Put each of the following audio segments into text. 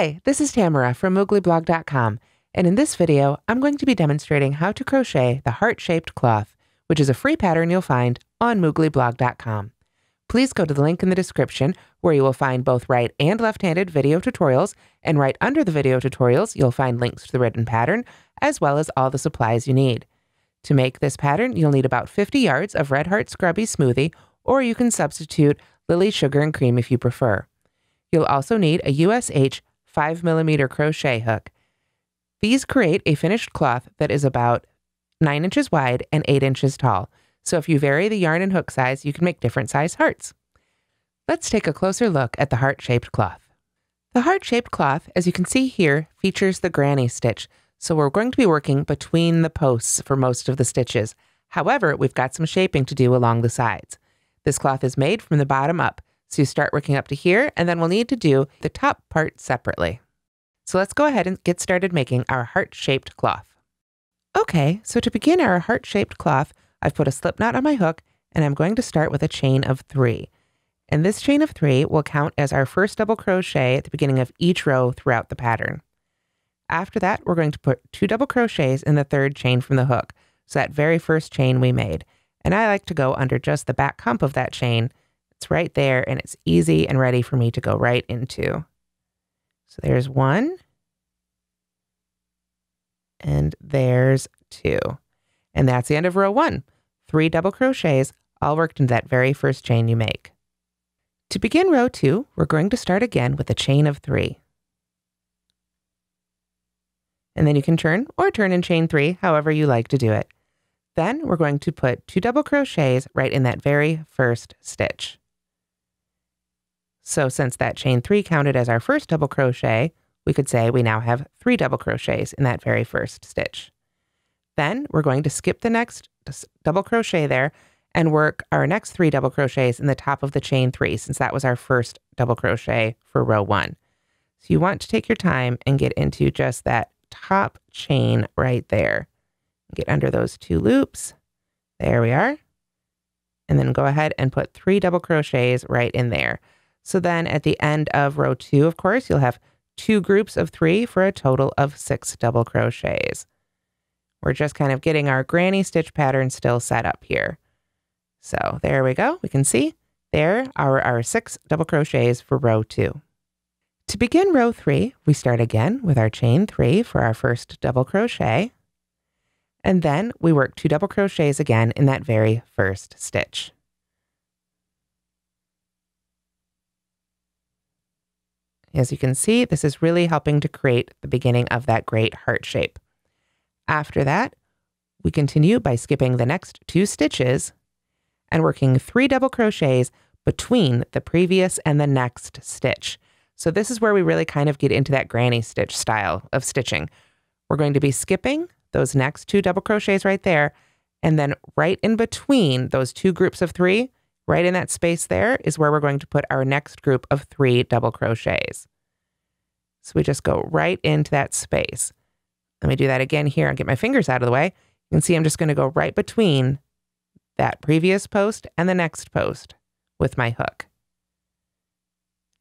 Hi, this is Tamara from mooglyblog.com, and in this video, I'm going to be demonstrating how to crochet the heart-shaped cloth, which is a free pattern you'll find on mooglyblog.com. Please go to the link in the description where you will find both right and left-handed video tutorials, and right under the video tutorials, you'll find links to the written pattern, as well as all the supplies you need. To make this pattern, you'll need about 50 yards of Red Heart Scrubby Smoothie, or you can substitute Lily Sugar and Cream if you prefer. You'll also need a USH 5mm crochet hook. These create a finished cloth that is about 9 inches wide and 8 inches tall. So if you vary the yarn and hook size, you can make different size hearts. Let's take a closer look at the heart-shaped cloth. The heart-shaped cloth, as you can see here, features the granny stitch. So we're going to be working between the posts for most of the stitches. However, we've got some shaping to do along the sides. This cloth is made from the bottom up. So you start working up to here, and then we'll need to do the top part separately. So let's go ahead and get started making our heart-shaped cloth. Okay, so to begin our heart-shaped cloth, I've put a slip knot on my hook, and I'm going to start with a chain of 3. And this chain of 3 will count as our first double crochet at the beginning of each row throughout the pattern. After that, we're going to put 2 double crochets in the third chain from the hook, so that very first chain we made. And I like to go under just the back hump of that chain. It's right there, and it's easy and ready for me to go right into. So there's 1, and there's 2. And that's the end of row 1. 3 double crochets, all worked into that very first chain you make. To begin row 2, we're going to start again with a chain of 3. And then you can turn or turn in chain 3, however you like to do it. Then we're going to put 2 double crochets right in that very first stitch. So since that chain 3 counted as our first double crochet, we could say we now have 3 double crochets in that very first stitch. Then we're going to skip the next double crochet there and work our next 3 double crochets in the top of the chain 3, since that was our first double crochet for row 1. So you want to take your time and get into just that top chain right there. Get under those 2 loops. There we are. And then go ahead and put 3 double crochets right in there. So then at the end of row 2, of course, you'll have 2 groups of 3 for a total of 6 double crochets. We're just kind of getting our granny stitch pattern still set up here. So there we go. We can see there are our 6 double crochets for row 2. To begin row 3, we start again with our chain 3 for our first double crochet. And then we work 2 double crochets again in that very first stitch. As you can see, this is really helping to create the beginning of that great heart shape. After that, we continue by skipping the next 2 stitches and working 3 double crochets between the previous and the next stitch. So this is where we really kind of get into that granny stitch style of stitching. We're going to be skipping those next 2 double crochets right there, and then right in between those 2 groups of 3, right in that space there is where we're going to put our next group of 3 double crochets. So we just go right into that space. Let me do that again here and get my fingers out of the way. You can see I'm just going to go right between that previous post and the next post with my hook.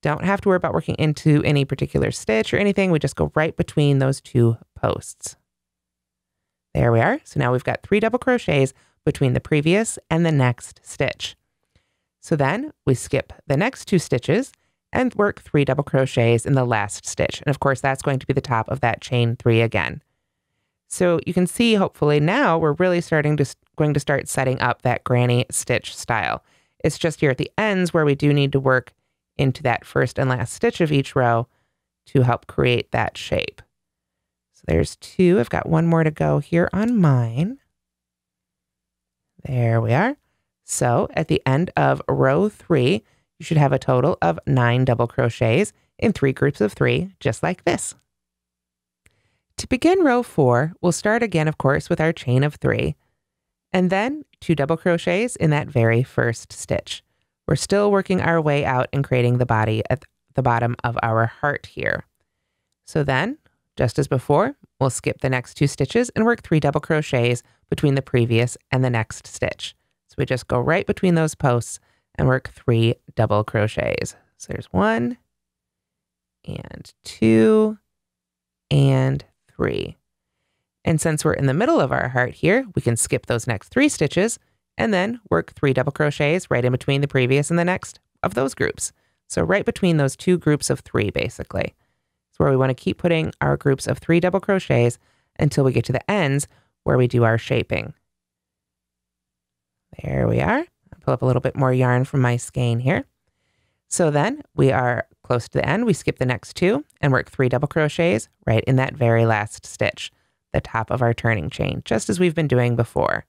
Don't have to worry about working into any particular stitch or anything. We just go right between those 2 posts. There we are. So now we've got 3 double crochets between the previous and the next stitch. So then we skip the next 2 stitches and work 3 double crochets in the last stitch. And of course, that's going to be the top of that chain 3 again. So you can see, hopefully now we're really going to start setting up that granny stitch style. It's just here at the ends where we do need to work into that first and last stitch of each row to help create that shape. So there's 2. I've got 1 more to go here on mine. There we are. So at the end of row 3, you should have a total of 9 double crochets in 3 groups of 3, just like this. To begin row 4, we'll start again, of course, with our chain of 3, and then 2 double crochets in that very first stitch. We're still working our way out and creating the body at the bottom of our heart here. So then, just as before, we'll skip the next 2 stitches and work 3 double crochets between the previous and the next stitch. So we just go right between those posts and work 3 double crochets. So there's 1 and 2 and 3. And since we're in the middle of our heart here, we can skip those next 3 stitches and then work 3 double crochets right in between the previous and the next of those groups. So right between those 2 groups of 3, basically. It's where we want to keep putting our groups of 3 double crochets until we get to the ends where we do our shaping. There we are. I'll pull up a little bit more yarn from my skein here. So then we are close to the end. We skip the next 2 and work 3 double crochets right in that very last stitch, the top of our turning chain, just as we've been doing before.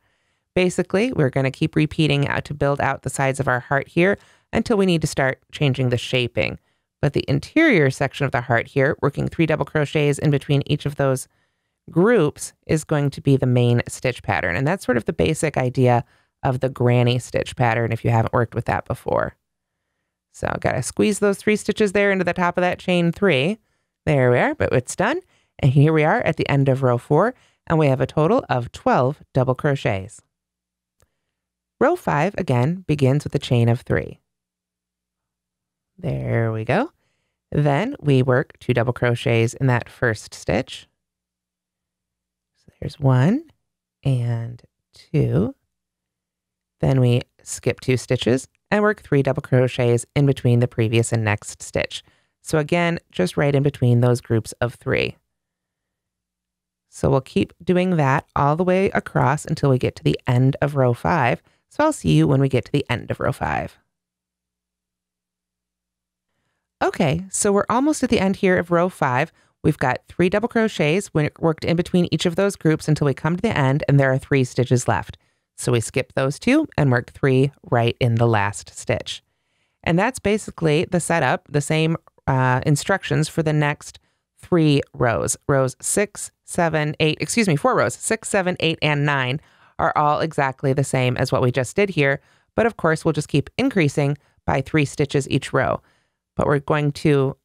Basically, we're going to keep repeating to build out the sides of our heart here until we need to start changing the shaping. But the interior section of the heart here, working 3 double crochets in between each of those groups, is going to be the main stitch pattern. And that's sort of the basic idea of the granny stitch pattern if you haven't worked with that before. So I've got to squeeze those 3 stitches there into the top of that chain 3. There we are, but it's done. And here we are at the end of row 4, and we have a total of 12 double crochets. Row 5, again, begins with a chain of 3. There we go. Then we work 2 double crochets in that first stitch. So there's 1 and 2. Then we skip 2 stitches and work 3 double crochets in between the previous and next stitch. So again, just right in between those groups of 3. So we'll keep doing that all the way across until we get to the end of row 5. So I'll see you when we get to the end of row 5. Okay, so we're almost at the end here of row 5. We've got 3 double crochets worked in between each of those groups until we come to the end, and there are 3 stitches left. So we skip those 2 and work 3 right in the last stitch. And that's basically the setup, the same instructions for the next 3 rows. Rows 6, 7, 8, 4 rows, 6, 7, 8, and 9 are all exactly the same as what we just did here. But of course, we'll just keep increasing by 3 stitches each row. But we're going to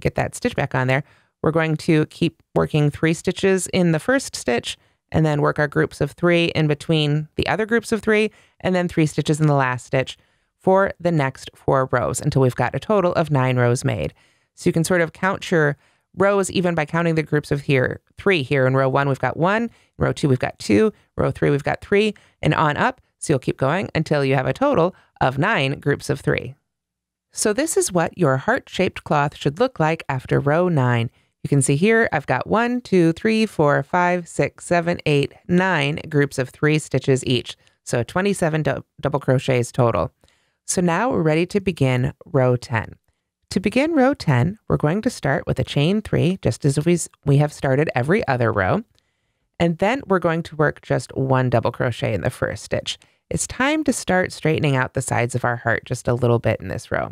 get that stitch back on there. We're going to keep working 3 stitches in the first stitch and then work our groups of 3 in between the other groups of 3, and then 3 stitches in the last stitch for the next 4 rows until we've got a total of 9 rows made. So you can sort of count your rows even by counting the groups of 3 here. In row 1, we've got 1. In row 2, we've got 2. Row 3, we've got 3, and on up. So you'll keep going until you have a total of 9 groups of 3. So this is what your heart-shaped cloth should look like after row 9. You can see here, I've got 1, 2, 3, 4, 5, 6, 7, 8, 9 groups of 3 stitches each. So 27 double crochets total. So now we're ready to begin row 10. To begin row 10, we're going to start with a chain 3, just as we have started every other row. And then we're going to work just 1 double crochet in the first stitch. It's time to start straightening out the sides of our heart just a little bit in this row.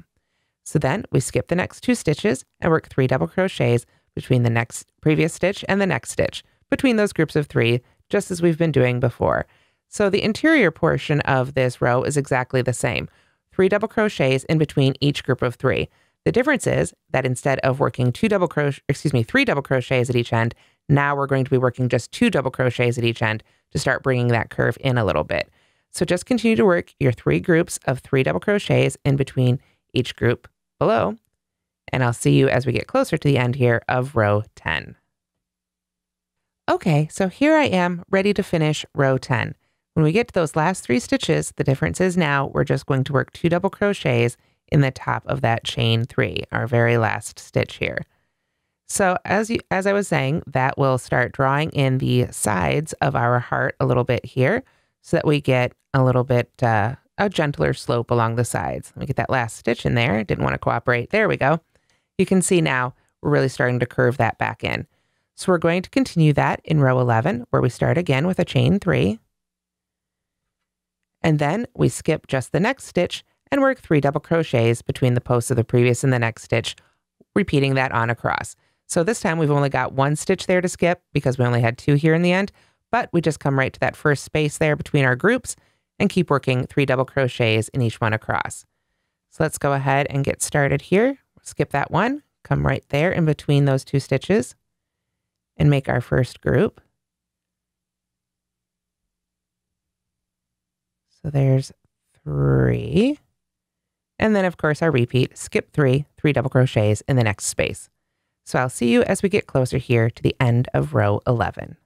So then we skip the next 2 stitches and work 3 double crochets between the previous stitch and the next stitch, between those groups of 3, just as we've been doing before. So the interior portion of this row is exactly the same. 3 double crochets in between each group of 3. The difference is that instead of working 3 double crochets at each end, now we're going to be working just 2 double crochets at each end to start bringing that curve in a little bit. So just continue to work your 3 groups of 3 double crochets in between each group below, and I'll see you as we get closer to the end here of row 10. Okay, so here I am ready to finish row 10. When we get to those last 3 stitches, the difference is now we're just going to work 2 double crochets in the top of that chain 3, our very last stitch here. So as I was saying, that will start drawing in the sides of our heart a little bit here so that we get a little bit a gentler slope along the sides. Let me get that last stitch in there. Didn't want to cooperate. There we go. You can see now we're really starting to curve that back in. So we're going to continue that in row 11, where we start again with a chain 3. And then we skip just the next stitch and work 3 double crochets between the posts of the previous and the next stitch, repeating that on across. So this time we've only got 1 stitch there to skip because we only had 2 here in the end, but we just come right to that first space there between our groups and keep working 3 double crochets in each one across. So let's go ahead and get started here. Skip that 1, come right there in between those 2 stitches and make our first group. So there's 3. And then of course our repeat, skip 3, 3 double crochets in the next space. So I'll see you as we get closer here to the end of row 11.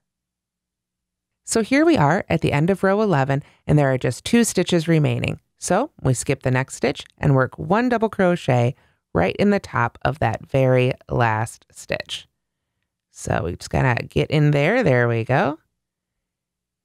So here we are at the end of row 11, and there are just 2 stitches remaining. So we skip the next stitch and work 1 double crochet right in the top of that very last stitch. So we just gotta get in there. There we go.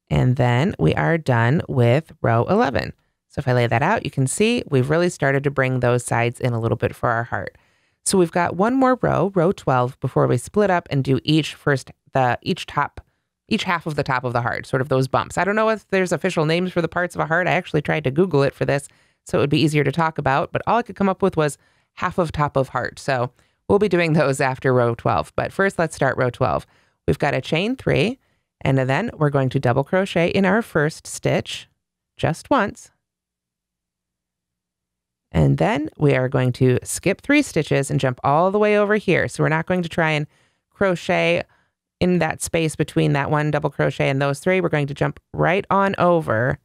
And then we are done with row 11. So if I lay that out, you can see we've really started to bring those sides in a little bit for our heart. So we've got one more row, row 12, before we split up and do each half of the top of the heart, sort of those bumps. I don't know if there's official names for the parts of a heart. I actually tried to Google it for this, so it would be easier to talk about, but all I could come up with was half of top of heart. So we'll be doing those after row 12. But first, let's start row 12. We've got a chain 3, and then we're going to double crochet in our first stitch just once. And then we are going to skip 3 stitches and jump all the way over here. So we're not going to try and crochet in that space between that 1 double crochet and those 3. We're going to jump right on over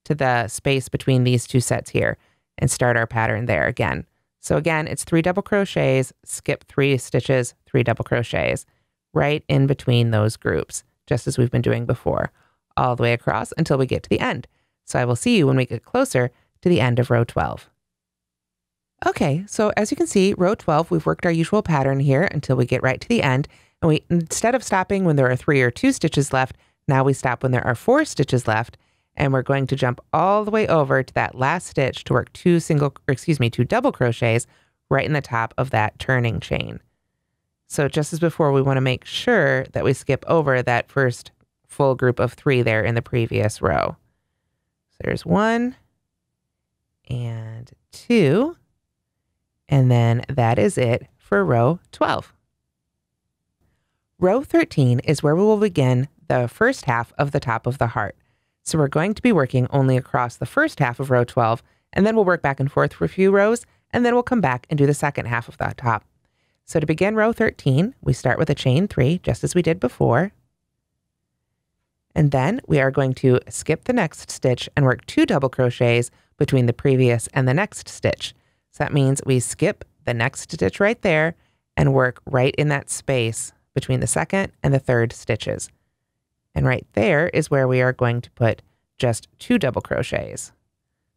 to the space between these 2 sets here and start our pattern there again. So again, it's 3 double crochets, skip 3 stitches, 3 double crochets right in between those groups, just as we've been doing before, all the way across until we get to the end. So I will see you when we get closer to the end of row 12. Okay, so as you can see, row 12, we've worked our usual pattern here until we get right to the end. And we, instead of stopping when there are 3 or 2 stitches left, now we stop when there are 4 stitches left, and we're going to jump all the way over to that last stitch to work 2 double crochets right in the top of that turning chain. So just as before, we want to make sure that we skip over that first full group of 3 there in the previous row. So there's 1 and 2. And then that is it for row 12. Row 13 is where we will begin the first half of the top of the heart. So we're going to be working only across the first half of row 12, and then we'll work back and forth for a few rows, and then we'll come back and do the second half of that top. So to begin row 13, we start with a chain 3, just as we did before. And then we are going to skip the next stitch and work 2 double crochets between the previous and the next stitch. So that means we skip the next stitch right there and work right in that space between the second and the third stitches. And right there is where we are going to put just 2 double crochets.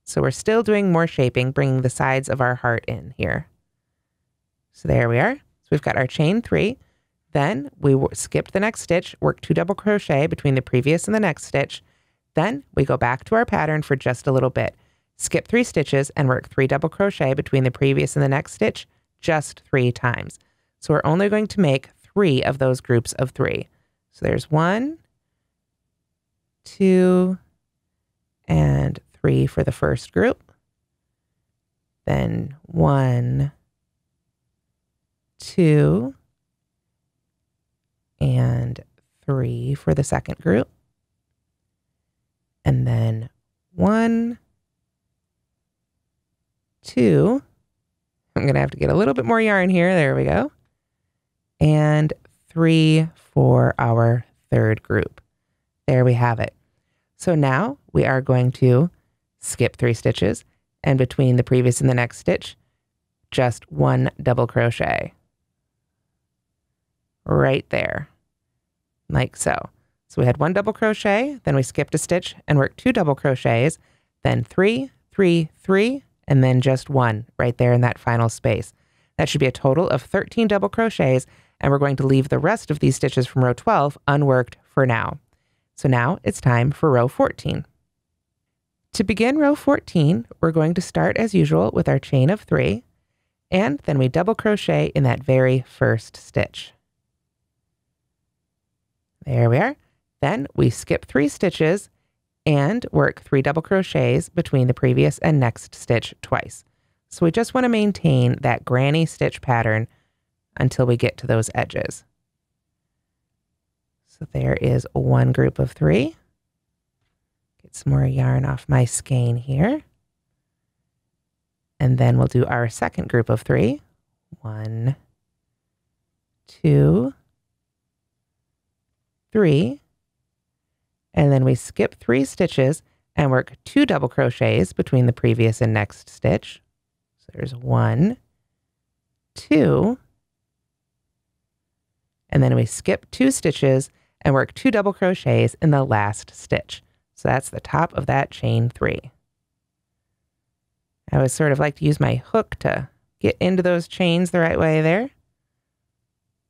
So we're still doing more shaping, bringing the sides of our heart in here. So there we are. So we've got our chain 3. Then we skipped the next stitch, work 2 double crochet between the previous and the next stitch. Then we go back to our pattern for just a little bit. Skip 3 stitches and work 3 double crochet between the previous and the next stitch just 3 times. So we're only going to make 3 of those groups of 3. So there's 1, 2, and 3 for the first group. Then 1, 2, and 3 for the second group. And then 1, 2. I'm going to have to get a little bit more yarn here. There we go. And 3 for our third group. There we have it. So now we are going to skip 3 stitches, and between the previous and the next stitch, just 1 double crochet. Right there. Like so. So we had 1 double crochet, then we skipped a stitch and worked 2 double crochets, then 3, 3, 3, and then just 1 right there in that final space. That should be a total of 13 double crochets, and we're going to leave the rest of these stitches from row 12 unworked for now. So now it's time for row 14. To begin row 14, we're going to start as usual with our chain of 3, and then we double crochet in that very first stitch. There we are. Then we skip 3 stitches and work 3 double crochets between the previous and next stitch twice. So we just want to maintain that granny stitch pattern until we get to those edges. So there is 1 group of 3. Get some more yarn off my skein here. And then we'll do our second group of 3. 1, 2, 3. And then we skip 3 stitches and work 2 double crochets between the previous and next stitch. there's 1, 2, and then we skip 2 stitches and work 2 double crochets in the last stitch. So that's the top of that chain 3. I always sort of like to use my hook to get into those chains the right way there.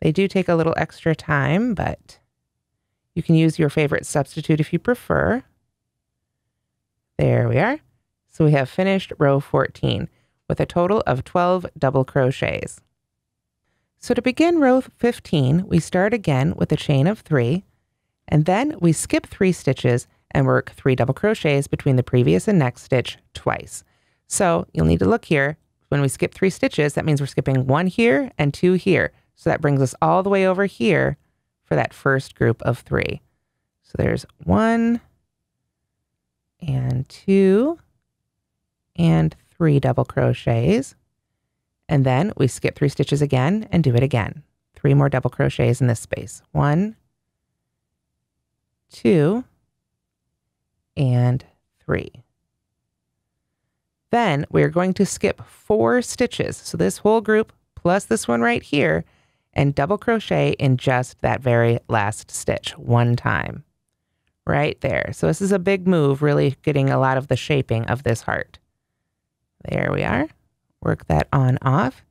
They do take a little extra time, but you can use your favorite substitute if you prefer. There we are. So we have finished row 14 with a total of 12 double crochets. So to begin row 15, we start again with a chain of 3, and then we skip 3 stitches and work 3 double crochets between the previous and next stitch twice. So you'll need to look here. When we skip 3 stitches, that means we're skipping 1 here and 2 here. So that brings us all the way over here for that first group of 3. So there's 1 and 2 and 3 double crochets. And then we skip 3 stitches again and do it again. 3 more double crochets in this space. 1, 2, and 3. Then we're going to skip 4 stitches. So this whole group plus this one right here, and double crochet in just that very last stitch 1 time. Right there. So this is a big move, really getting a lot of the shaping of this heart. There we are. Work that on off.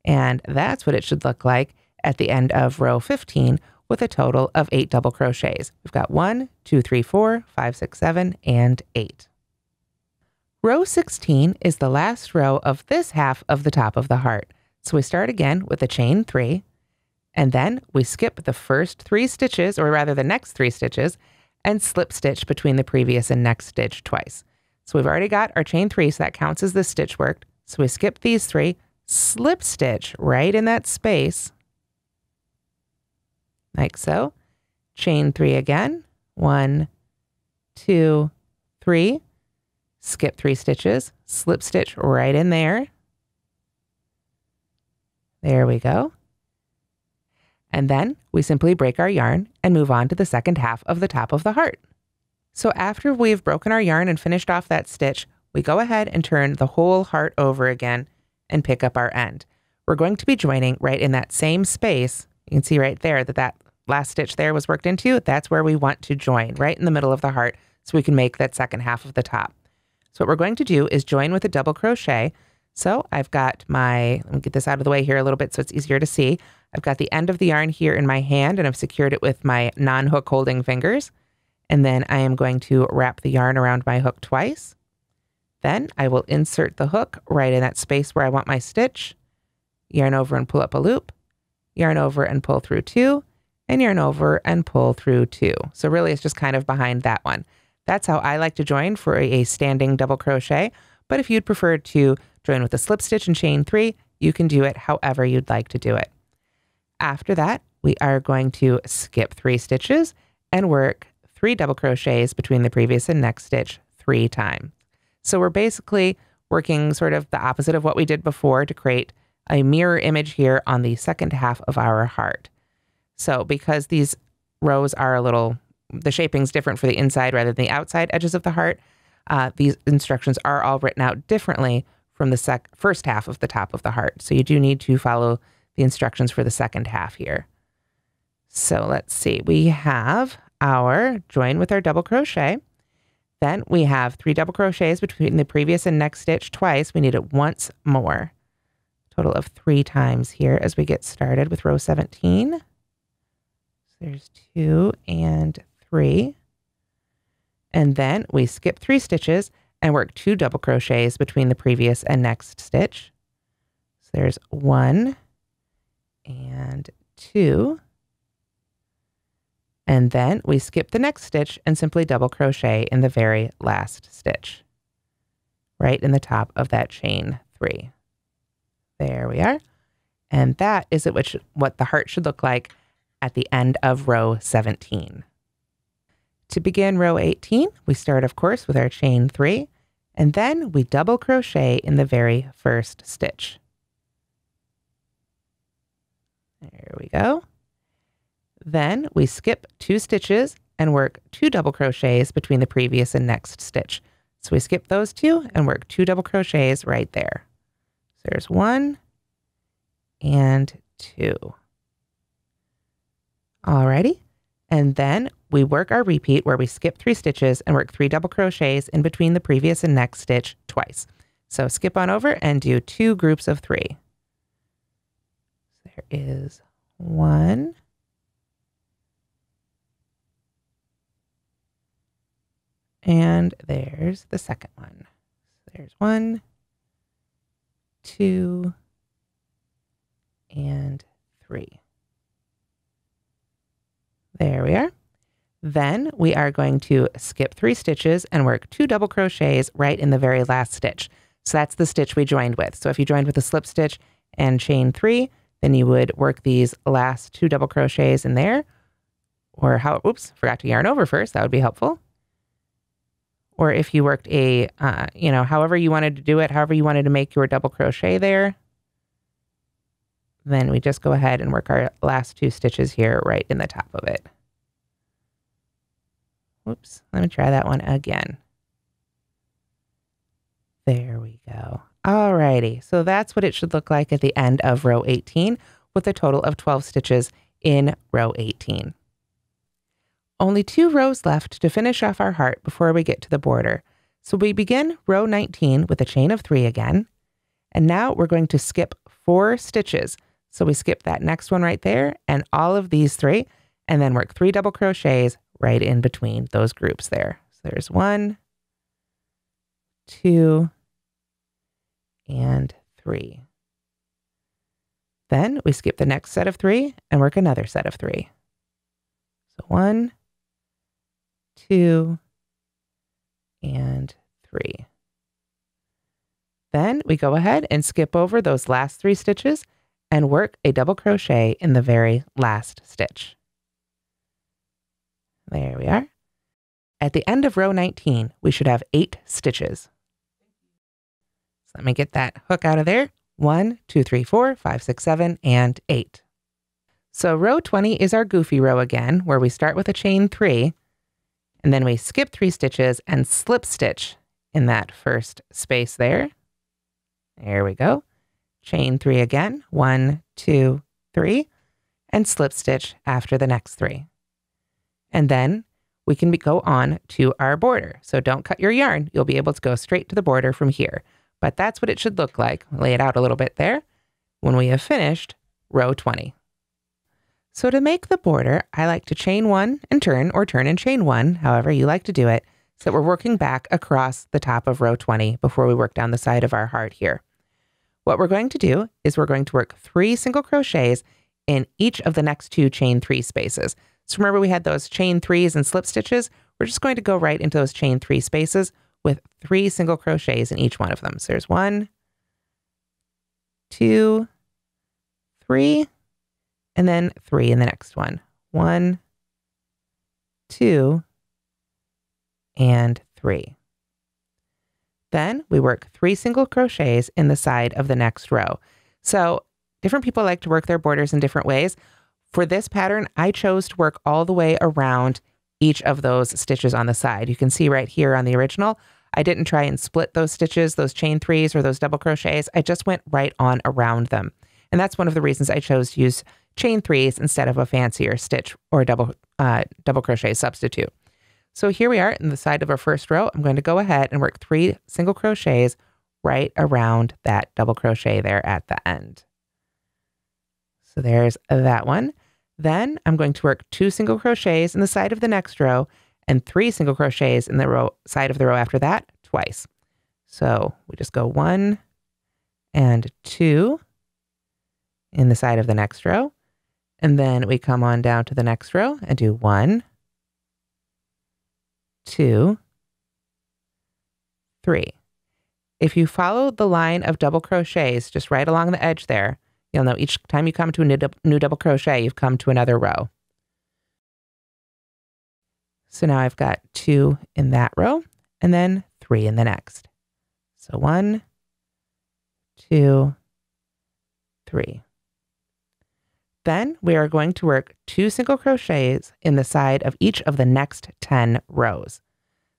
And that's what it should look like at the end of row 15 with a total of 8 double crochets. We've got 1, 2, 3, 4, 5, 6, 7, and 8. Row 16 is the last row of this half of the top of the heart. So we start again with a chain 3, and then we skip the first 3 stitches, or rather the next 3 stitches, and slip stitch between the previous and next stitch twice. So we've already got our chain 3, so that counts as this stitch worked. So we skip these 3, slip stitch right in that space, like so. Chain 3 again, 1, 2, 3, skip 3 stitches, slip stitch right in there. There we go. And then we simply break our yarn and move on to the second half of the top of the heart. So after we've broken our yarn and finished off that stitch, we go ahead and turn the whole heart over again and pick up our end. We're going to be joining right in that same space. You can see right there that that last stitch there was worked into. That's where we want to join, right in the middle of the heart, so we can make that second half of the top. So what we're going to do is join with a double crochet. So I've got let me get this out of the way here a little bit so it's easier to see. I've got the end of the yarn here in my hand, and I've secured it with my non-hook holding fingers. And then I am going to wrap the yarn around my hook twice. Then I will insert the hook right in that space where I want my stitch, yarn over and pull up a loop, yarn over and pull through 2, and yarn over and pull through 2. So really it's just kind of behind that one. That's how I like to join for a standing double crochet. But if you'd prefer to join with a slip stitch and chain 3, you can do it however you'd like to do it. After that, we are going to skip 3 stitches and work 3 double crochets between the previous and next stitch 3 times. So we're basically working sort of the opposite of what we did before to create a mirror image here on the second half of our heart. So because these rows are the shaping's different for the inside rather than the outside edges of the heart, these instructions are all written out differently from the first half of the top of the heart. So you do need to follow the instructions for the second half here. So let's see, we have our join with our double crochet. Then we have 3 double crochets between the previous and next stitch twice. We need it once more. Total of 3 times here as we get started with row 17. So there's 2 and 3. And then we skip 3 stitches and work 2 double crochets between the previous and next stitch. So there's 1 and 2. And then we skip the next stitch and simply double crochet in the very last stitch, right in the top of that chain 3. There we are. And that is what the heart should look like at the end of row 17. To begin row 18, we start, of course, with our chain 3, and then we double crochet in the very first stitch. There we go. Then we skip 2 stitches and work 2 double crochets between the previous and next stitch. So we skip those 2 and work 2 double crochets right there. So there's 1 and 2. Alrighty. And then we work our repeat where we skip 3 stitches and work 3 double crochets in between the previous and next stitch twice. So skip on over and do 2 groups of 3. There is 1. And there's the second one. So there's 1, 2, and 3. There we are. Then we are going to skip 3 stitches and work 2 double crochets right in the very last stitch. So that's the stitch we joined with. So if you joined with a slip stitch and chain 3, then you would work these last 2 double crochets in there. Or forgot to yarn over first. That would be helpful. Or if you worked a, however you wanted to do it, however you wanted to make your double crochet there, then we just go ahead and work our last 2 stitches here right in the top of it. Whoops, let me try that one again. There we go. Alrighty, so that's what it should look like at the end of row 18 with a total of 12 stitches in row 18. Only 2 rows left to finish off our heart before we get to the border. So we begin row 19 with a chain of 3 again. And now we're going to skip 4 stitches. So we skip that next one right there and all of these 3, and then work 3 double crochets right in between those groups there. So there's 1, 2, and 3. Then we skip the next set of 3 and work another set of 3. So 1, 2, and 3. Then we go ahead and skip over those last 3 stitches and work a double crochet in the very last stitch. There we are. At the end of row 19, we should have 8 stitches. So let me get that hook out of there. 1, 2, 3, 4, 5, 6, 7, and 8. So row 20 is our goofy row again, where we start with a chain 3, and then we skip 3 stitches and slip stitch in that first space there. There we go. Chain 3 again, 1, 2, 3, and slip stitch after the next 3. And then we can go on to our border. So don't cut your yarn. You'll be able to go straight to the border from here. But that's what it should look like. Lay it out a little bit there when we have finished row 20. So to make the border, I like to chain 1 and turn, or turn and chain 1, however you like to do it, so that we're working back across the top of row 20 before we work down the side of our heart here. What we're going to do is we're going to work 3 single crochets in each of the next 2 chain 3 spaces. So remember we had those chain 3s and slip stitches? We're just going to go right into those chain 3 spaces with 3 single crochets in each one of them. So there's 1, 2, 3, and then 3 in the next one. 1, 2, and 3. Then we work 3 single crochets in the side of the next row. So different people like to work their borders in different ways. For this pattern, I chose to work all the way around each of those stitches on the side. You can see right here on the original, I didn't try and split those stitches, those chain 3s or those double crochets. I just went right on around them. And that's one of the reasons I chose to use chain 3s instead of a fancier stitch or double crochet substitute. So here we are in the side of our first row. I'm going to go ahead and work 3 single crochets right around that double crochet there at the end. So there's that one. Then I'm going to work 2 single crochets in the side of the next row and 3 single crochets in the side of the row after that twice. So we just go 1 and 2 in the side of the next row. And then we come on down to the next row and do 1, 2, 3. If you follow the line of double crochets just right along the edge there, you'll know each time you come to a new double crochet, you've come to another row. So now I've got 2 in that row and then 3 in the next. So 1, 2, 3. Then we are going to work 2 single crochets in the side of each of the next 10 rows.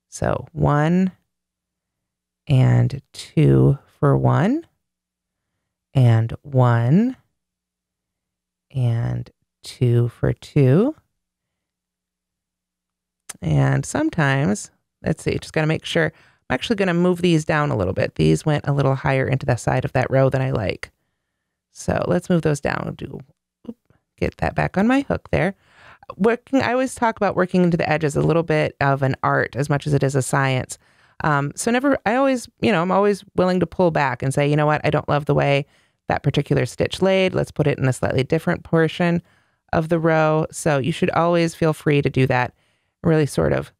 So 1 and 2 for 1, and 1 and 2 for 2. And sometimes, let's see, just got to make sure. I'm actually going to move these down a little bit. These went a little higher into the side of that row than I like. So let's move those down. Get that back on my hook there. I always talk about working into the edges a little bit of an art as much as it is a science. I'm always willing to pull back and say, you know what, I don't love the way that particular stitch laid. Let's put it in a slightly different portion of the row. So you should always feel free to do that. Really sort of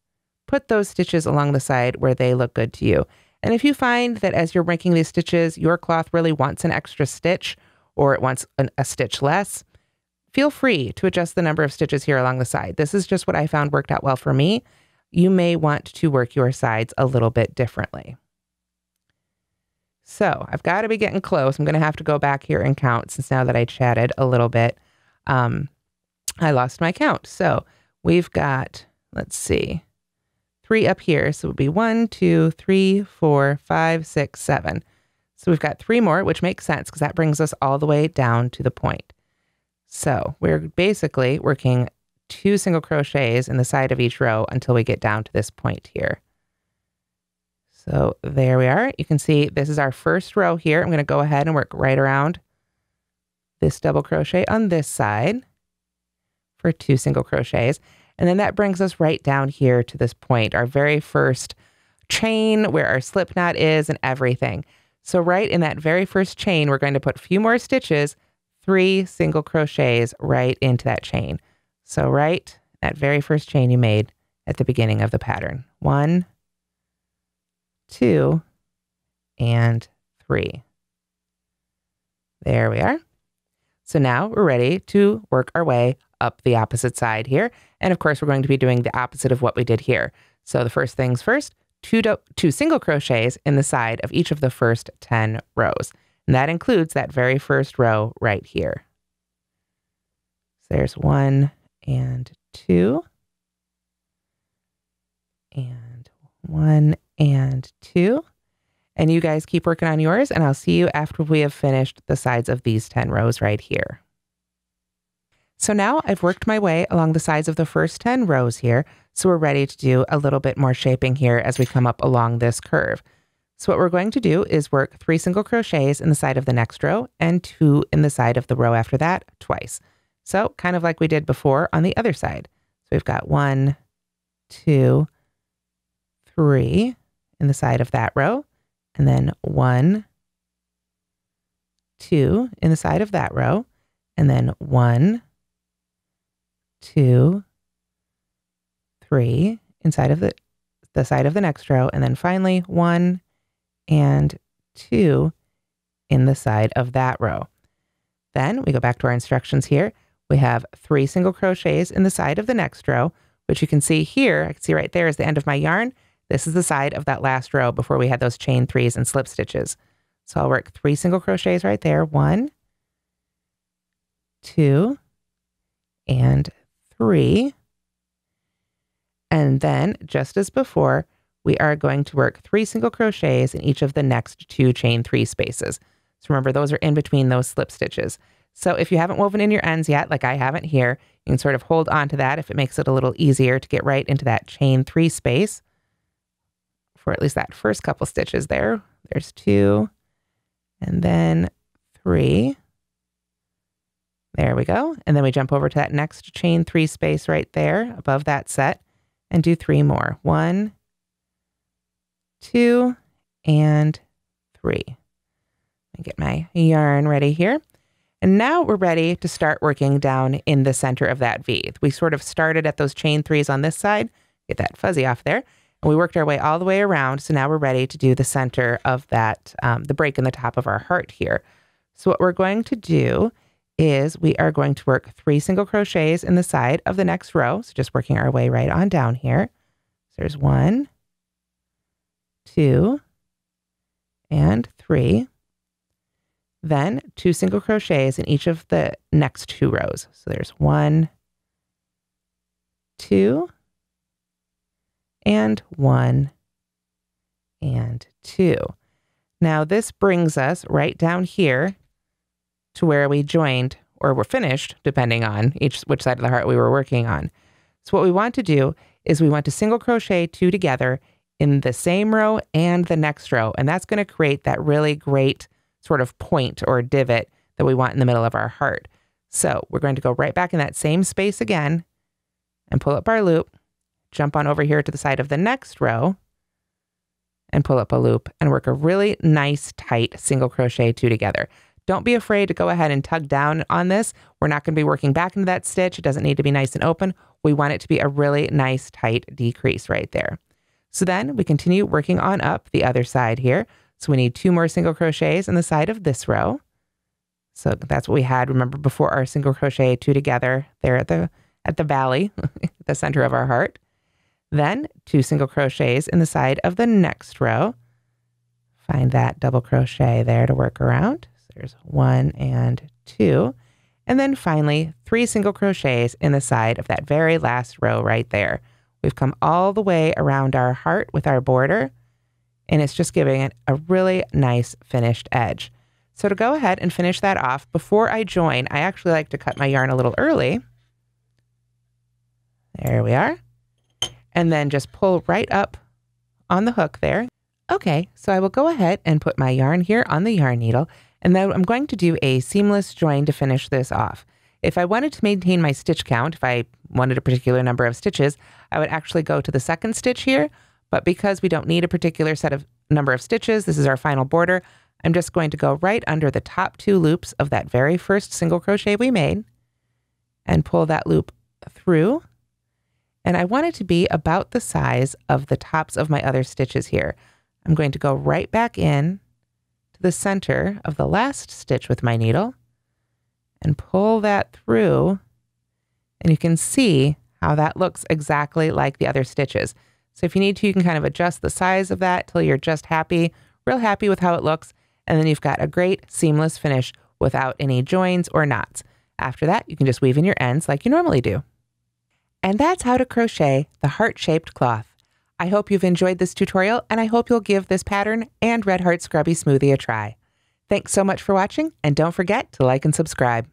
put those stitches along the side where they look good to you. And if you find that as you're making these stitches, your cloth really wants an extra stitch or it wants a stitch less, feel free to adjust the number of stitches here along the side. This is just what I found worked out well for me. You may want to work your sides a little bit differently. So I've got to be getting close. I'm going to have to go back here and count since now that I chatted a little bit, I lost my count. So we've got, let's see, 3 up here. So it would be 1, 2, 3, 4, 5, 6, 7. So we've got 3 more, which makes sense because that brings us all the way down to the point. So we're basically working 2 single crochets in the side of each row until we get down to this point here. So there we are. You can see this is our first row here. I'm going to go ahead and work right around this double crochet on this side for 2 single crochets. And then that brings us right down here to this point, our very first chain where our slip knot is and everything. So right in that very first chain, we're going to put a few more stitches, 3 single crochets right into that chain. So right that very first chain you made at the beginning of the pattern. 1, 2, and 3. There we are. So now we're ready to work our way up the opposite side here. And of course, we're going to be doing the opposite of what we did here. So the first things first, 2 single crochets in the side of each of the first 10 rows. And that includes that very first row right here. So there's 1 and 2, and 1 and 2. And you guys keep working on yours, and I'll see you after we have finished the sides of these 10 rows right here. So now I've worked my way along the sides of the first 10 rows here, so we're ready to do a little bit more shaping here as we come up along this curve. So what we're going to do is work 3 single crochets in the side of the next row and 2 in the side of the row after that twice. So kind of like we did before on the other side. So we've got 1, 2, 3 in the side of that row, and then 1, 2 in the side of that row, and then 1, 2, 3 inside of the side of the next row, and then finally 1 and 2 in the side of that row. Then we go back to our instructions here. We have 3 single crochets in the side of the next row, which you can see here. I can see right there is the end of my yarn. This is the side of that last row before we had those chain 3s and slip stitches. So I'll work 3 single crochets right there. 1, 2, and 3. And then, just as before, we are going to work 3 single crochets in each of the next 2 chain 3 spaces. So remember, those are in between those slip stitches. So if you haven't woven in your ends yet, like I haven't here, you can sort of hold on to that if it makes it a little easier to get right into that chain 3 space for at least that first couple stitches there. There's 2, and then 3. There we go. And then we jump over to that next chain 3 space right there above that set and do 3 more. 1, 2, and 3. Let me get my yarn ready here. And now we're ready to start working down in the center of that V. We sort of started at those chain 3s on this side, get that fuzzy off there, and we worked our way all the way around. So now we're ready to do the center of that, the break in the top of our heart here. So what we're going to do is we are going to work 3 single crochets in the side of the next row. So just working our way right on down here. So there's 1, 2, and 3. Then 2 single crochets in each of the next 2 rows. So there's 1, 2, and 1, and 2. Now this brings us right down here to where we joined or were finished, depending on which side of the heart we were working on. So what we want to do is we want to single crochet 2 together in the same row and the next row. And that's going to create that really great sort of point or divot that we want in the middle of our heart. So we're going to go right back in that same space again and pull up our loop, jump on over here to the side of the next row and pull up a loop and work a really nice, tight single crochet 2 together. Don't be afraid to go ahead and tug down on this. We're not going to be working back into that stitch. It doesn't need to be nice and open. We want it to be a really nice, tight decrease right there. So then we continue working on up the other side here. So we need 2 more single crochets in the side of this row. So that's what we had, remember, before our single crochet 2 together there at the valley, the center of our heart. Then 2 single crochets in the side of the next row. Find that double crochet there to work around. There's 1 and 2. And then finally, 3 single crochets in the side of that very last row right there. We've come all the way around our heart with our border, and it's just giving it a really nice finished edge. So to go ahead and finish that off, before I join, I actually like to cut my yarn a little early. There we are. And then just pull right up on the hook there. Okay, so I will go ahead and put my yarn here on the yarn needle, and then I'm going to do a seamless join to finish this off. If I wanted to maintain my stitch count, if I wanted a particular number of stitches, I would actually go to the second stitch here, but because we don't need a particular number of stitches, this is our final border, I'm just going to go right under the top 2 loops of that very first single crochet we made and pull that loop through. And I want it to be about the size of the tops of my other stitches here. I'm going to go right back in to the center of the last stitch with my needle and pull that through. And you can see how that looks exactly like the other stitches. So if you need to, you can kind of adjust the size of that till you're just real happy with how it looks. And then you've got a great seamless finish without any joins or knots. After that, you can just weave in your ends like you normally do. And that's how to crochet the heart-shaped cloth. I hope you've enjoyed this tutorial, and I hope you'll give this pattern and Red Heart Scrubby Smoothie a try. Thanks so much for watching, and don't forget to like and subscribe.